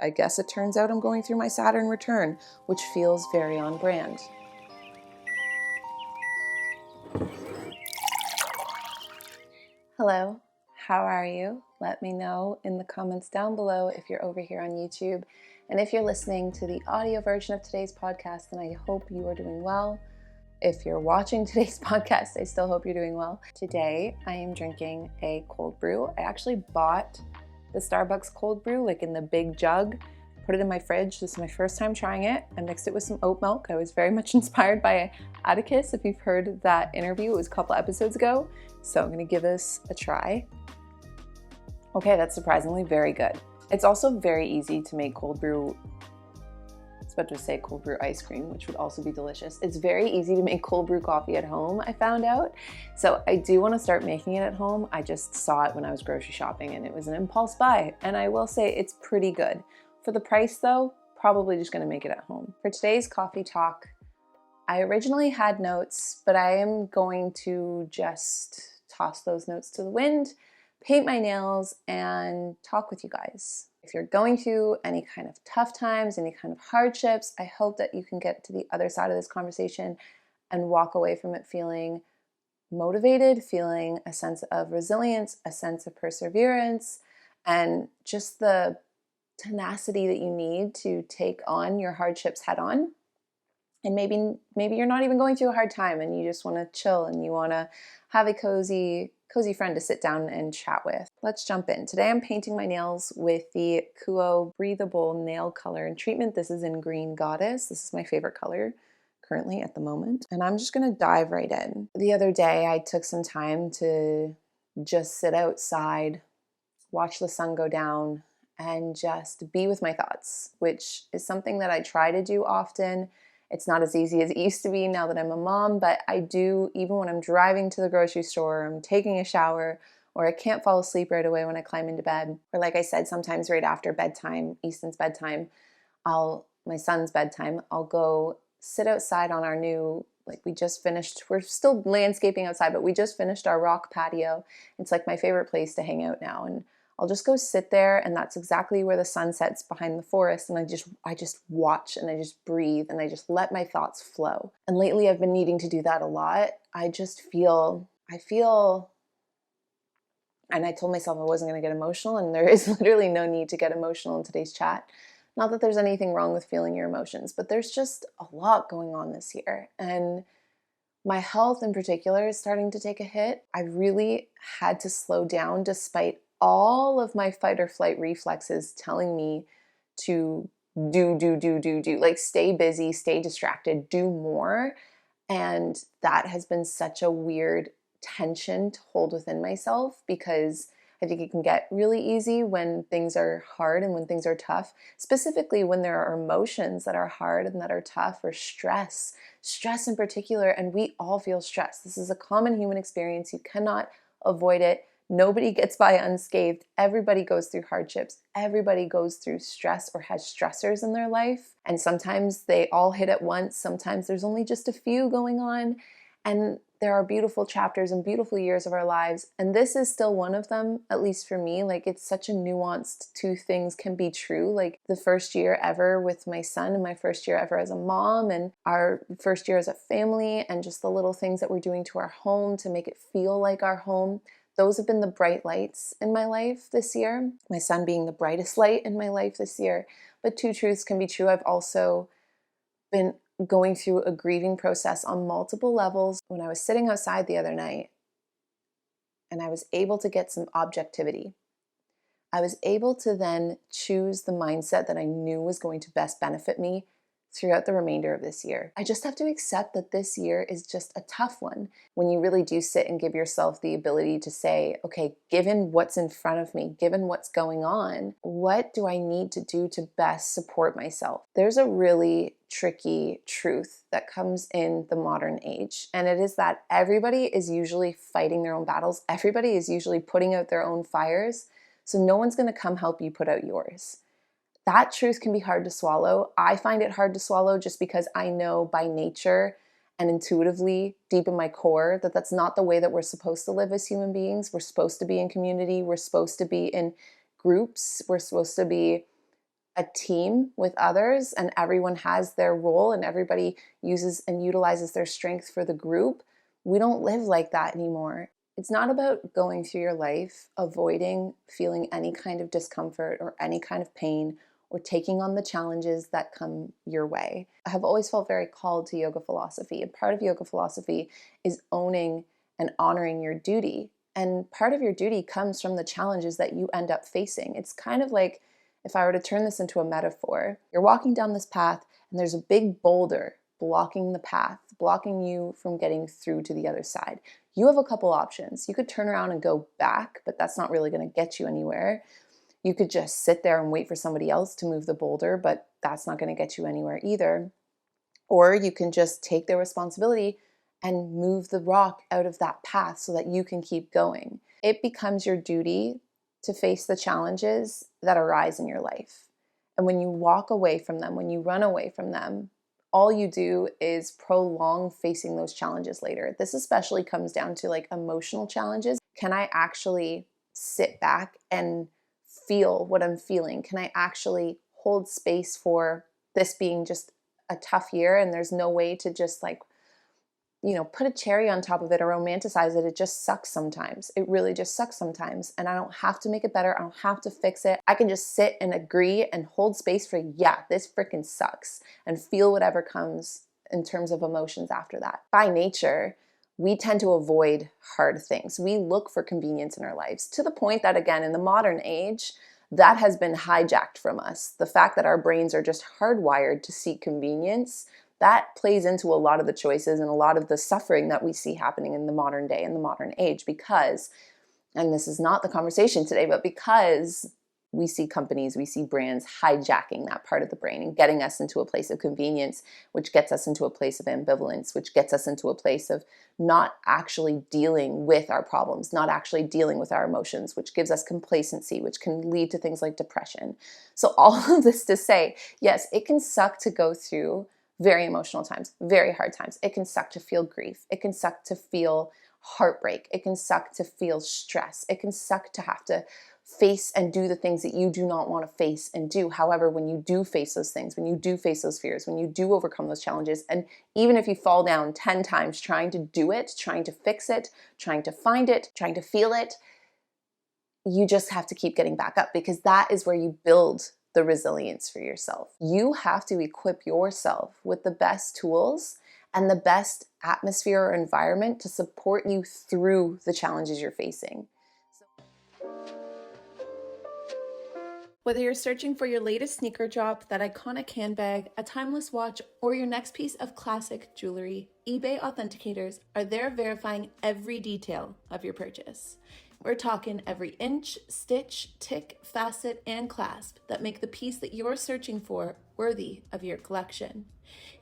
I guess it turns out I'm going through my Saturn return, which feels very on brand. Hello, how are you? Let me know in the comments down below if you're over here on YouTube. And if you're listening to the audio version of today's podcast, then I hope you are doing well. If you're watching today's podcast, I still hope you're doing well. Today, I am drinking a cold brew. I actually bought the Starbucks cold brew, like in the big jug, put it in my fridge. This is my first time trying it. I mixed it with some oat milk. I was very much inspired by Atticus. If you've heard that interview, it was a couple episodes ago. So I'm gonna give this a try. Okay, that's surprisingly very good. It's also very easy to make cold brew. I was about to say cold brew ice cream, which would also be delicious. It's very easy to make cold brew coffee at home, I found out. So I do want to start making it at home. I just saw it when I was grocery shopping and it was an impulse buy. And I will say it's pretty good. For the price though, probably just gonna make it at home. For today's coffee talk, I originally had notes, but I am going to just toss those notes to the wind, paint my nails, and talk with you guys. If you're going through any kind of tough times, any kind of hardships, I hope that you can get to the other side of this conversation and walk away from it feeling motivated, feeling a sense of resilience, a sense of perseverance, and just the tenacity that you need to take on your hardships head on. And maybe you're not even going through a hard time and you just want to chill and you want to have a cozy friend to sit down and chat with. Let's jump in. Today I'm painting my nails with the Kuo Breathable Nail Color and Treatment. This is in Green Goddess. This is my favorite color currently at the moment. And I'm just going to dive right in. The other day I took some time to just sit outside, watch the sun go down, and just be with my thoughts, which is something that I try to do often. It's not as easy as it used to be now that I'm a mom, but I do, even when I'm driving to the grocery store, I'm taking a shower, or I can't fall asleep right away when I climb into bed. Or like I said, sometimes right after bedtime, Easton's bedtime, my son's bedtime, I'll go sit outside on our new, we're still landscaping outside, but we just finished our rock patio. It's like my favorite place to hang out now. And I'll just go sit there, and that's exactly where the sun sets behind the forest, and I just watch and I just breathe and I just let my thoughts flow. And lately I've been needing to do that a lot. I feel, and I told myself I wasn't going to get emotional, and there is literally no need to get emotional in today's chat. Not that there's anything wrong with feeling your emotions, but there's just a lot going on this year. And my health in particular is starting to take a hit. I really had to slow down despite all of my fight or flight reflexes telling me to do, like stay busy, stay distracted, do more. And that has been such a weird tension to hold within myself, because I think it can get really easy when things are hard and when things are tough, specifically when there are emotions that are hard and that are tough, or stress in particular. And we all feel stress. This is a common human experience. You cannot avoid it. Nobody gets by unscathed. Everybody goes through hardships. Everybody goes through stress or has stressors in their life. And sometimes they all hit at once. Sometimes there's only just a few going on. And there are beautiful chapters and beautiful years of our lives. And this is still one of them, at least for me. Like, it's such a nuanced two things can be true. Like the first year ever with my son, and my first year ever as a mom, and our first year as a family, and just the little things that we're doing to our home to make it feel like our home. Those have been the bright lights in my life this year. My son being the brightest light in my life this year. But two truths can be true. I've also been going through a grieving process on multiple levels. When I was sitting outside the other night and I was able to get some objectivity, I was able to then choose the mindset that I knew was going to best benefit me throughout the remainder of this year. I just have to accept that this year is just a tough one. When you really do sit and give yourself the ability to say, okay, given what's in front of me, given what's going on, what do I need to do to best support myself? There's a really tricky truth that comes in the modern age, and it is that everybody is usually fighting their own battles. Everybody is usually putting out their own fires, so no one's going to come help you put out yours. That truth can be hard to swallow. I find it hard to swallow just because I know by nature and intuitively, deep in my core, that that's not the way that we're supposed to live as human beings. We're supposed to be in community. We're supposed to be in groups. We're supposed to be a team with others and everyone has their role and everybody uses and utilizes their strength for the group, we don't live like that anymore. It's not about going through your life avoiding feeling any kind of discomfort or any kind of pain or taking on the challenges that come your way. I have always felt very called to yoga philosophy, and part of yoga philosophy is owning and honoring your duty. And part of your duty comes from the challenges that you end up facing. It's kind of like, if I were to turn this into a metaphor, you're walking down this path and there's a big boulder blocking the path, blocking you from getting through to the other side. You have a couple options. You could turn around and go back, but that's not really going to get you anywhere. You could just sit there and wait for somebody else to move the boulder, but that's not going to get you anywhere either. Or you can just take the responsibility and move the rock out of that path so that you can keep going. It becomes your duty to face the challenges that arise in your life. And when you walk away from them, when you run away from them, all you do is prolong facing those challenges later. This especially comes down to like emotional challenges. Can I actually sit back and feel what I'm feeling? Can I actually hold space for this being just a tough year and there's no way to just like, put a cherry on top of it or romanticize it? It just sucks sometimes. It really just sucks sometimes. And I don't have to make it better. I don't have to fix it. I can just sit and agree and hold space for, yeah, this freaking sucks, and feel whatever comes in terms of emotions after that. By nature, we tend to avoid hard things. We look for convenience in our lives to the point that, again, in the modern age, that has been hijacked from us. The fact that our brains are just hardwired to seek convenience, that plays into a lot of the choices and a lot of the suffering that we see happening in the modern day, in the modern age, because, and this is not the conversation today, but because we see companies, we see brands hijacking that part of the brain and getting us into a place of convenience, which gets us into a place of ambivalence, which gets us into a place of not actually dealing with our problems, not actually dealing with our emotions, which gives us complacency, which can lead to things like depression. So all of this to say, yes, it can suck to go through very emotional times, very hard times. It can suck to feel grief. It can suck to feel heartbreak. It can suck to feel stress. It can suck to have to face and do the things that you do not want to face and do. However, when you do face those things, when you do face those fears, when you do overcome those challenges, and even if you fall down 10 times trying to do it, trying to fix it, trying to find it, trying to feel it, you just have to keep getting back up, because that is where you build the resilience for yourself. You have to equip yourself with the best tools and the best atmosphere or environment to support you through the challenges you're facing. Whether you're searching for your latest sneaker drop, that iconic handbag, a timeless watch, or your next piece of classic jewelry, eBay authenticators are there verifying every detail of your purchase. We're talking every inch, stitch, tick, facet, and clasp that make the piece that you're searching for worthy of your collection.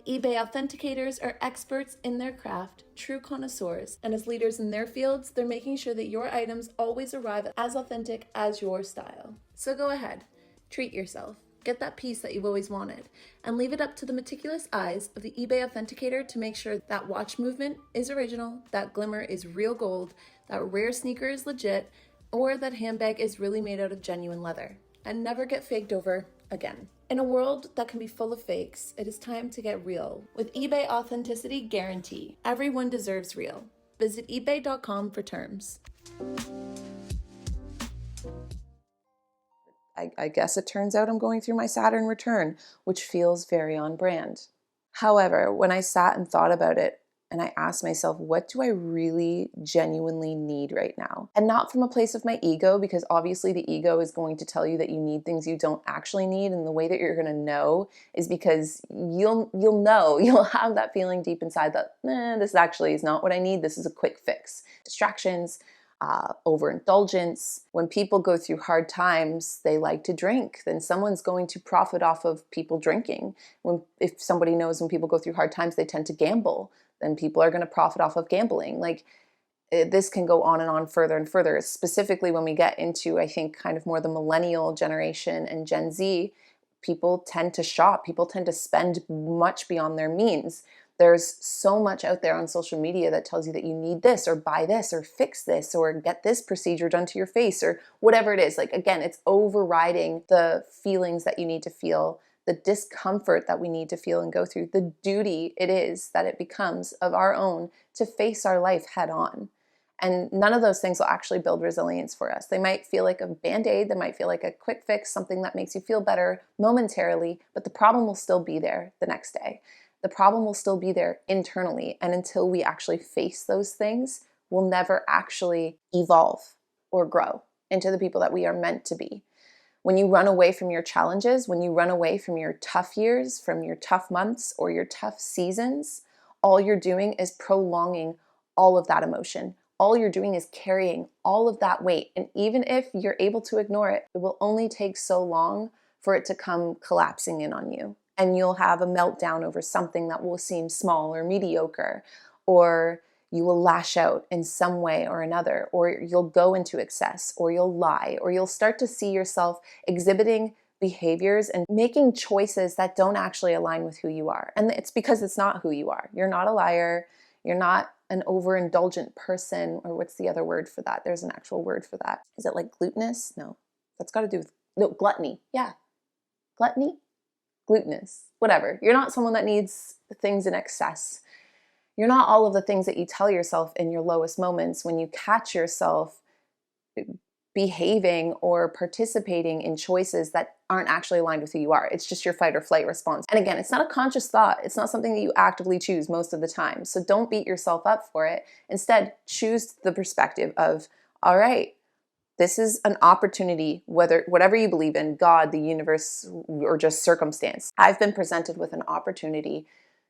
eBay authenticators are experts in their craft, true connoisseurs, and as leaders in their fields, they're making sure that your items always arrive as authentic as your style. So go ahead, treat yourself, get that piece that you've always wanted, and leave it up to the meticulous eyes of the eBay authenticator to make sure that watch movement is original, that glimmer is real gold, that rare sneaker is legit, or that handbag is really made out of genuine leather, and never get faked over again. In a world that can be full of fakes, it is time to get real with eBay Authenticity Guarantee. Everyone deserves real. Visit ebay.com for terms. I guess it turns out I'm going through my Saturn return, which feels very on brand. However, when I sat and thought about it, and I asked myself, what do I really genuinely need right now? And not from a place of my ego, because obviously the ego is going to tell you that you need things you don't actually need. And the way that you're going to know is because you'll know, you'll have that feeling deep inside that, this actually is not what I need. This is a quick fix. Distractions, overindulgence. When people go through hard times, they like to drink. Then someone's going to profit off of people drinking. If somebody knows when people go through hard times, they tend to gamble, then people are going to profit off of gambling. This can go on and on further and further, specifically when we get into, I think, kind of more the millennial generation and Gen Z. People tend to shop. People tend to spend much beyond their means. There's so much out there on social media that tells you that you need this or buy this or fix this or get this procedure done to your face or whatever it is. Like, again, it's overriding the feelings that you need to feel, the discomfort that we need to feel and go through, the duty it is that it becomes of our own to face our life head on. And none of those things will actually build resilience for us. They might feel like a band-aid, they might feel like a quick fix, something that makes you feel better momentarily, but the problem will still be there the next day. The problem will still be there internally. And until we actually face those things, we'll never actually evolve or grow into the people that we are meant to be. When you run away from your challenges, when you run away from your tough years, from your tough months or your tough seasons, all you're doing is prolonging all of that emotion. All you're doing is carrying all of that weight. And even if you're able to ignore it, it will only take so long for it to come collapsing in on you. And you'll have a meltdown over something that will seem small or mediocre, or you will lash out in some way or another, or you'll go into excess, or you'll lie, or you'll start to see yourself exhibiting behaviors and making choices that don't actually align with who you are. And it's because it's not who you are. You're not a liar. You're not an overindulgent person, or what's the other word for that? There's an actual word for that. Is it like glutinous? No, that's got to do with, no, gluttony. Yeah, gluttony? Glutinous, whatever. You're not someone that needs things in excess. You're not all of the things that you tell yourself in your lowest moments when you catch yourself behaving or participating in choices that aren't actually aligned with who you are. It's just your fight or flight response. And again, it's not a conscious thought. It's not something that you actively choose most of the time. So don't beat yourself up for it. Instead, choose the perspective of, all right, this is an opportunity, whatever you believe in, God, the universe, or just circumstance. I've been presented with an opportunity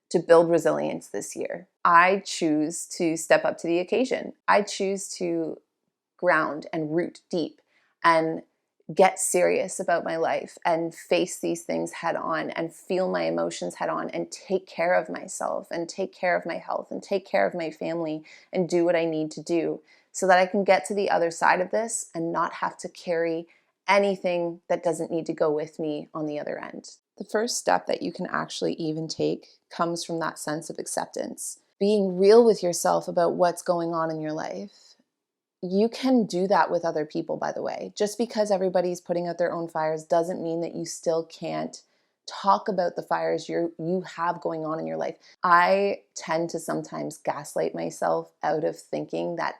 to build resilience this year. I choose to step up to the occasion. I choose to ground and root deep and get serious about my life and face these things head on and feel my emotions head on and take care of myself and take care of my health and take care of my family and do what I need to do, so that I can get to the other side of this and not have to carry anything that doesn't need to go with me on the other end. The first step that you can actually even take comes from that sense of acceptance. Being real with yourself about what's going on in your life. You can do that with other people, by the way. Just because everybody's putting out their own fires doesn't mean that you still can't talk about the fires you have going on in your life. I tend to sometimes gaslight myself out of thinking that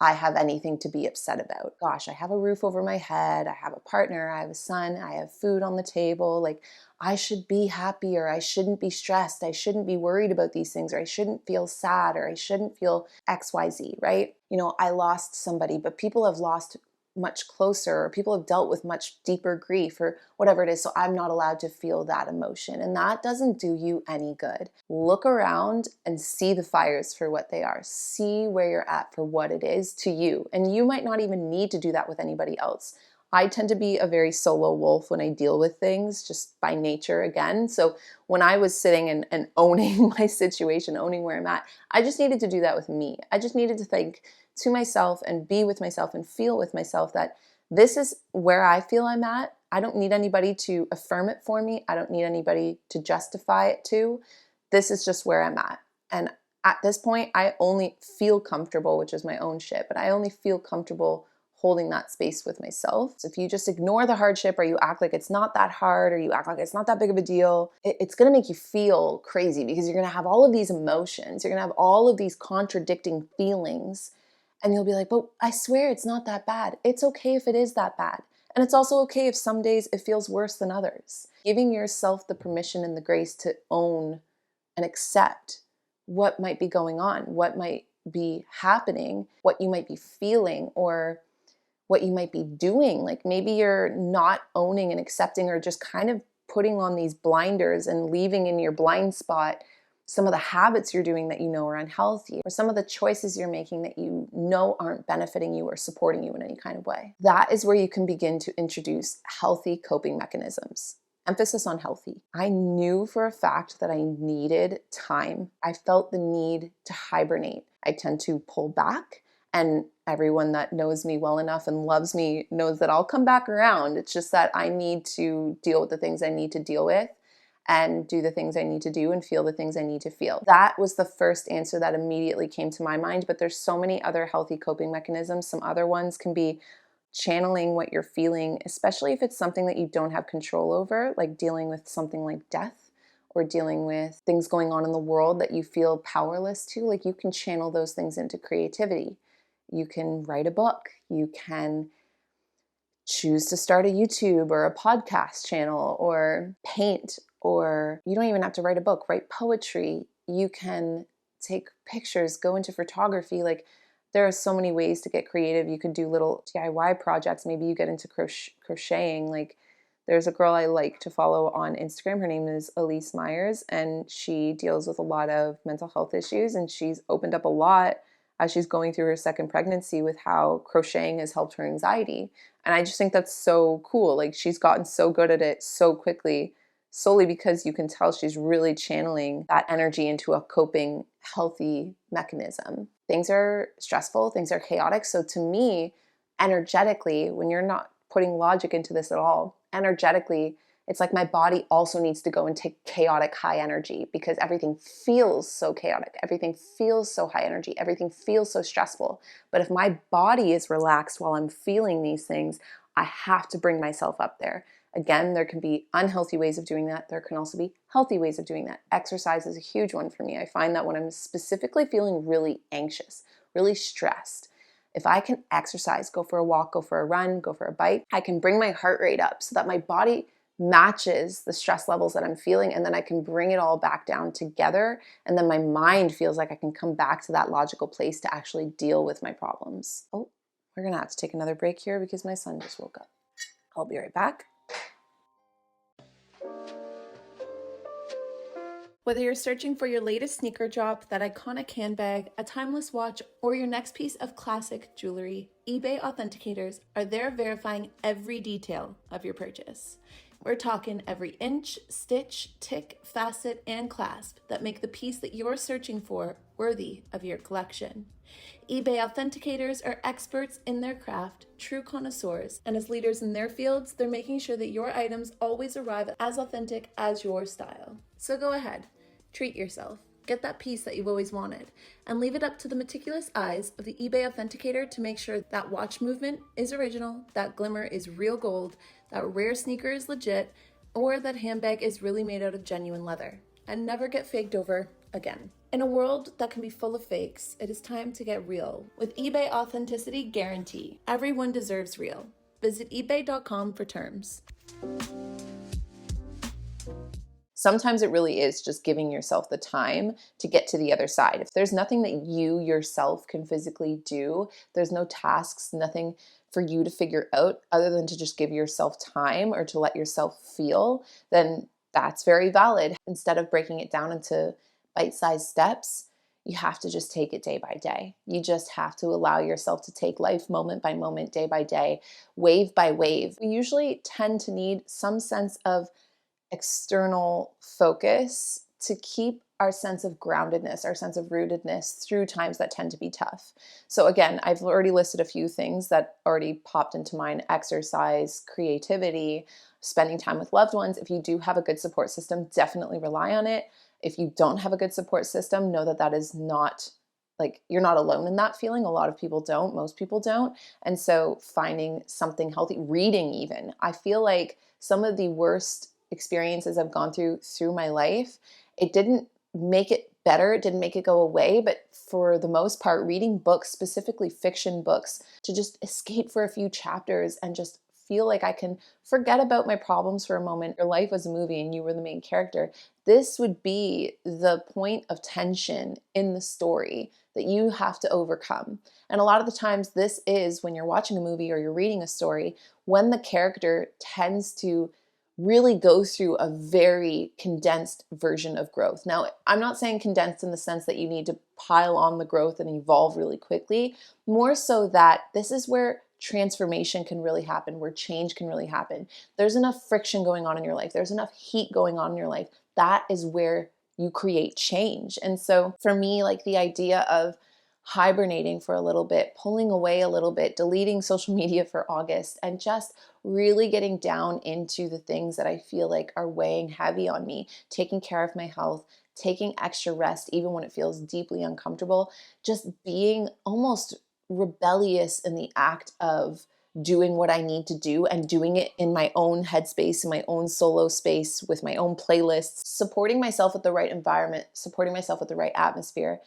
I have anything to be upset about. Gosh, I have a roof over my head. I have a partner. I have a son. I have food on the table. Like, I should be happy, or I shouldn't be stressed. I shouldn't be worried about these things, or I shouldn't feel sad, or I shouldn't feel XYZ, right? You know, I lost somebody, but people have lost much closer, or people have dealt with much deeper grief, or whatever it is. So I'm not allowed to feel that emotion. And that doesn't do you any good. Look around and see the fires for what they are. See where you're at for what it is to you. And you might not even need to do that with anybody else. I tend to be a very solo wolf when I deal with things, just by nature again. So when I was sitting and owning my situation, owning where I'm at, I just needed to do that with me. I just needed to think to myself and be with myself and feel with myself that this is where I feel I'm at. I don't need anybody to affirm it for me. I don't need anybody to justify it to. This is just where I'm at. And at this point, I only feel comfortable, which is my own shit, but I only feel comfortable holding that space with myself. So if you just ignore the hardship, or you act like it's not that hard, or you act like it's not that big of a deal, it's going to make you feel crazy, because you're going to have all of these emotions. You're going to have all of these contradicting feelings. And you'll be like, but I swear it's not that bad. It's okay if it is that bad. And it's also okay if some days it feels worse than others. Giving yourself the permission and the grace to own and accept what might be going on, what might be happening, what you might be feeling, or what you might be doing. Like, maybe you're not owning and accepting, or just kind of putting on these blinders and leaving in your blind spot some of the habits you're doing that you know are unhealthy, or some of the choices you're making that you know aren't benefiting you or supporting you in any kind of way. That is where you can begin to introduce healthy coping mechanisms. Emphasis on healthy. I knew for a fact that I needed time. I felt the need to hibernate. I tend to pull back, and everyone that knows me well enough and loves me knows that I'll come back around. It's just that I need to deal with the things I need to deal with. and do the things I need to do and feel the things I need to feel. That was the first answer that immediately came to my mind, but there's so many other healthy coping mechanisms. Some other ones can be channeling what you're feeling, especially if it's something that you don't have control over, like dealing with something like death or dealing with things going on in the world that you feel powerless to. Like, you can channel those things into creativity. You can write a book. You can choose to start a YouTube or a podcast channel, or paint, or you don't even have to write a book, write poetry. You can take pictures, go into photography. Like, there are so many ways to get creative. You could do little DIY projects. Maybe you get into crocheting. Like, there's a girl I like to follow on Instagram. Her name is Elise Myers, and she deals with a lot of mental health issues, and she's opened up a lot as she's going through her second pregnancy with how crocheting has helped her anxiety. And I just think that's so cool. Like, she's gotten so good at it so quickly, solely because you can tell she's really channeling that energy into a coping, healthy mechanism. Things are stressful, things are chaotic. So to me, energetically, when you're not putting logic into this at all, energetically, it's like my body also needs to go and take chaotic high energy, because everything feels so chaotic. Everything feels so high energy. Everything feels so stressful. But if my body is relaxed while I'm feeling these things, I have to bring myself up there. Again, there can be unhealthy ways of doing that. There can also be healthy ways of doing that. Exercise is a huge one for me. I find that when I'm specifically feeling really anxious, really stressed, if I can exercise, go for a walk, go for a run, go for a bike, I can bring my heart rate up so that my body matches the stress levels that I'm feeling, and then I can bring it all back down together, and then my mind feels like I can come back to that logical place to actually deal with my problems. Oh, we're gonna have to take another break here because my son just woke up. I'll be right back. Whether you're searching for your latest sneaker drop, that iconic handbag, a timeless watch, or your next piece of classic jewelry, eBay authenticators are there verifying every detail of your purchase. We're talking every inch, stitch, tick, facet, and clasp that make the piece that you're searching for worthy of your collection. eBay authenticators are experts in their craft, true connoisseurs, and as leaders in their fields, they're making sure that your items always arrive as authentic as your style. So go ahead, treat yourself, get that piece that you've always wanted, and leave it up to the meticulous eyes of the eBay authenticator to make sure that watch movement is original, that glimmer is real gold, that rare sneaker is legit, or that handbag is really made out of genuine leather, and never get faked over again. In a world that can be full of fakes, it is time to get real with eBay Authenticity Guarantee. Everyone deserves real. Visit ebay.com for terms. Sometimes it really is just giving yourself the time to get to the other side. If there's nothing that you yourself can physically do, there's no tasks, nothing for you to figure out other than to just give yourself time or to let yourself feel, then that's very valid. Instead of breaking it down into bite-sized steps, you have to just take it day by day. You just have to allow yourself to take life moment by moment, day by day, wave by wave. We usually tend to need some sense of external focus to keep our sense of groundedness, our sense of rootedness through times that tend to be tough. So again, I've already listed a few things that already popped into mind: exercise, creativity, spending time with loved ones. If you do have a good support system, definitely rely on it. If you don't have a good support system, know that that is not, like, you're not alone in that feeling. A lot of people don't, most people don't. And so finding something healthy, reading even. I feel like some of the worst experiences I've gone through my life, it didn't make it better, it didn't make it go away, but for the most part, reading books, specifically fiction books, to just escape for a few chapters and just feel like I can forget about my problems for a moment. Your life was a movie and you were the main character. This would be the point of tension in the story that you have to overcome. And a lot of the times this is when you're watching a movie or you're reading a story, when the character tends to really go through a very condensed version of growth. Now, I'm not saying condensed in the sense that you need to pile on the growth and evolve really quickly, more so that this is where transformation can really happen, where change can really happen. There's enough friction going on in your life. There's enough heat going on in your life. That is where you create change. And so for me, like, the idea of hibernating for a little bit, pulling away a little bit, deleting social media for August, and just really getting down into the things that I feel like are weighing heavy on me, taking care of my health, taking extra rest, even when it feels deeply uncomfortable, just being almost rebellious in the act of doing what I need to do and doing it in my own headspace, in my own solo space, with my own playlists, supporting myself with the right environment, supporting myself with the right atmosphere,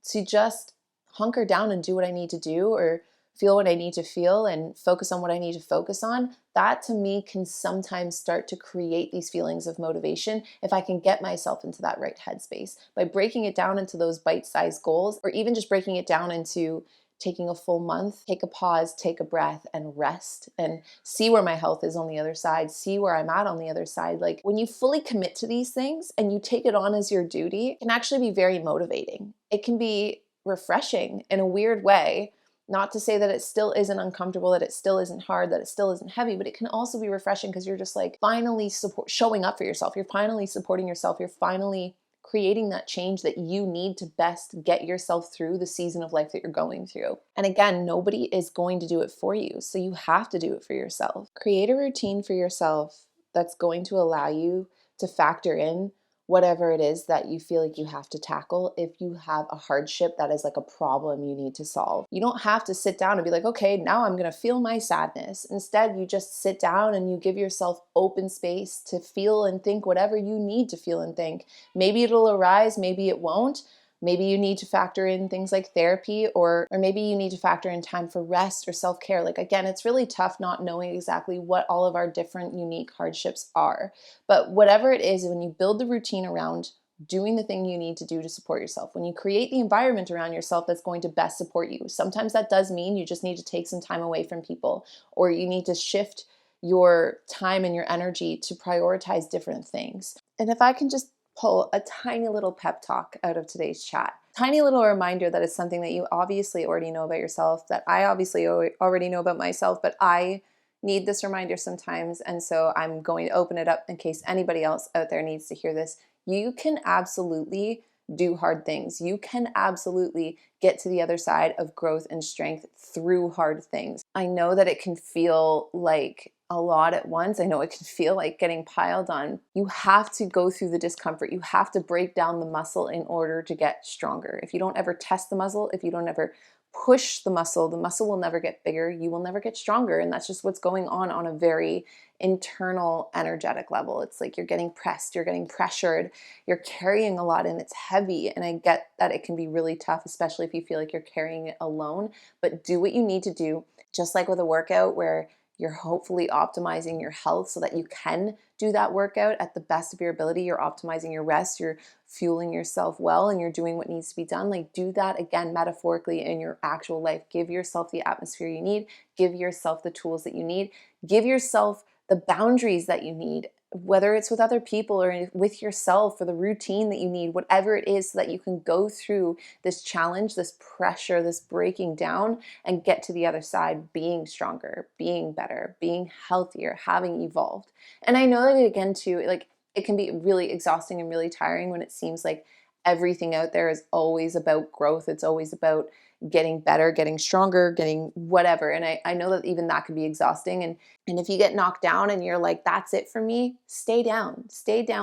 to just hunker down and do what I need to do, or feel what I need to feel and focus on what I need to focus on. That to me can sometimes start to create these feelings of motivation if I can get myself into that right headspace by breaking it down into those bite-sized goals, or even just breaking it down into taking a full month, take a pause, take a breath, and rest, and see where my health is on the other side, see where I'm at on the other side. Like, when you fully commit to these things and you take it on as your duty, it can actually be very motivating. It can be refreshing in a weird way. Not to say that it still isn't uncomfortable, that it still isn't hard, that it still isn't heavy, but it can also be refreshing because you're just like finally showing up for yourself. You're finally supporting yourself. You're finally creating that change that you need to best get yourself through the season of life that you're going through. And again, nobody is going to do it for you, so you have to do it for yourself. Create a routine for yourself that's going to allow you to factor in whatever it is that you feel like you have to tackle. If you have a hardship that is like a problem you need to solve, you don't have to sit down and be like, okay, now I'm going to feel my sadness. Instead, you just sit down and you give yourself open space to feel and think whatever you need to feel and think. Maybe it'll arise, maybe it won't. Maybe you need to factor in things like therapy, or maybe you need to factor in time for rest or self-care. Like, again, it's really tough not knowing exactly what all of our different unique hardships are. But whatever it is, when you build the routine around doing the thing you need to do to support yourself, when you create the environment around yourself that's going to best support you, sometimes that does mean you just need to take some time away from people, or you need to shift your time and your energy to prioritize different things. And if I can just pull a tiny little pep talk out of today's chat, tiny little reminder that it's something that you obviously already know about yourself, that I obviously already know about myself, but I need this reminder sometimes, and so I'm going to open it up in case anybody else out there needs to hear this. You can absolutely do hard things. You can absolutely get to the other side of growth and strength through hard things. I know that it can feel like a lot at once. I know it can feel like getting piled on. You have to go through the discomfort. You have to break down the muscle in order to get stronger. If you don't ever test the muscle, if you don't ever push the muscle will never get bigger. You will never get stronger. And that's just what's going on a very internal energetic level. It's like you're getting pressed, you're getting pressured, you're carrying a lot and it's heavy. And I get that it can be really tough, especially if you feel like you're carrying it alone. But do what you need to do, just like with a workout where you're hopefully optimizing your health so that you can do that workout at the best of your ability. You're optimizing your rest, you're fueling yourself well, and you're doing what needs to be done. Like, do that again metaphorically in your actual life. Give yourself the atmosphere you need, give yourself the tools that you need, give yourself the boundaries that you need, whether it's with other people or with yourself, or the routine that you need, whatever it is, so that you can go through this challenge, this pressure, this breaking down, and get to the other side being stronger, being better, being healthier, having evolved. And I know that, again, too, like, it can be really exhausting and really tiring when it seems like everything out there is always about growth. It's always about getting better, getting stronger, getting whatever. And I know that even that can be exhausting. And if you get knocked down and you're like, that's it for me, stay down,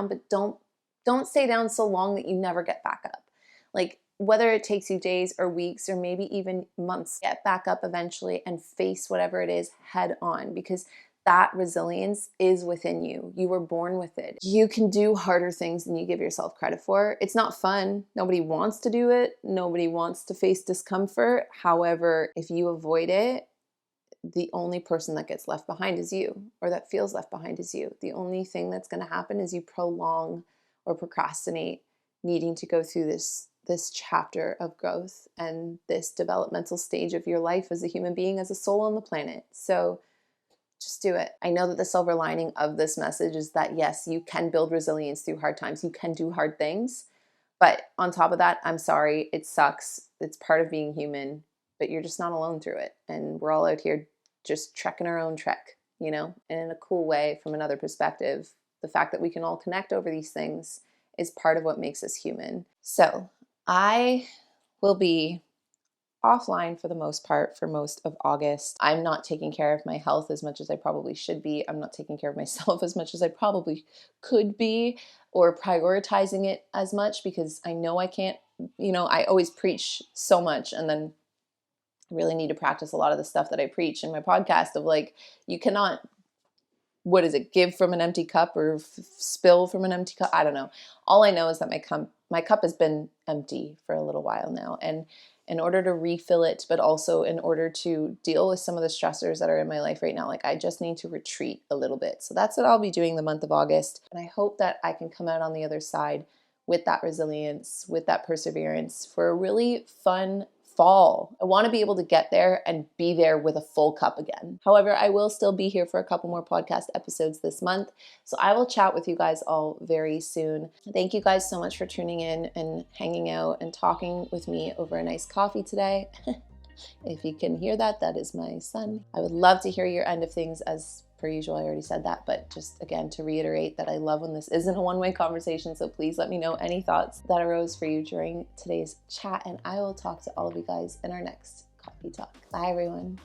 but don't stay down so long that you never get back up. Like, whether it takes you days or weeks or maybe even months, get back up eventually and face whatever it is head on, because that resilience is within you. You were born with it. You can do harder things than you give yourself credit for. It's not fun. Nobody wants to do it. Nobody wants to face discomfort. However, if you avoid it, the only person that gets left behind is you, or that feels left behind is you. The only thing that's going to happen is you prolong or procrastinate needing to go through this chapter of growth and this developmental stage of your life as a human being, as a soul on the planet. So just do it. I know that the silver lining of this message is that, yes, you can build resilience through hard times. You can do hard things. But on top of that, I'm sorry, it sucks. It's part of being human, but you're just not alone through it. And we're all out here just trekking our own trek, and in a cool way, from another perspective, the fact that we can all connect over these things is part of what makes us human. So I will be offline for the most part for most of August. I'm not taking care of my health as much as I probably should be. I'm not taking care of myself as much as I probably could be, or prioritizing it as much, because I know I can't, I always preach so much, and then I really need to practice a lot of the stuff that I preach in my podcast of like, you cannot, give from an empty cup or spill from an empty cup? I don't know. All I know is that my cup has been empty for a little while now. And in order to refill it, but also in order to deal with some of the stressors that are in my life right now, like I just need to retreat a little bit. So that's what I'll be doing the month of August. And I hope that I can come out on the other side with that resilience, with that perseverance, for a really fun fall. I want to be able to get there and be there with a full cup again. However, I will still be here for a couple more podcast episodes this month. So I will chat with you guys all very soon. Thank you guys so much for tuning in and hanging out and talking with me over a nice coffee today. If you can hear that, that is my son. I would love to hear your end of things. As per usual, I already said that, but just again to reiterate that I love when this isn't a one-way conversation, so please let me know any thoughts that arose for you during today's chat, and I will talk to all of you guys in our next coffee talk. Bye everyone.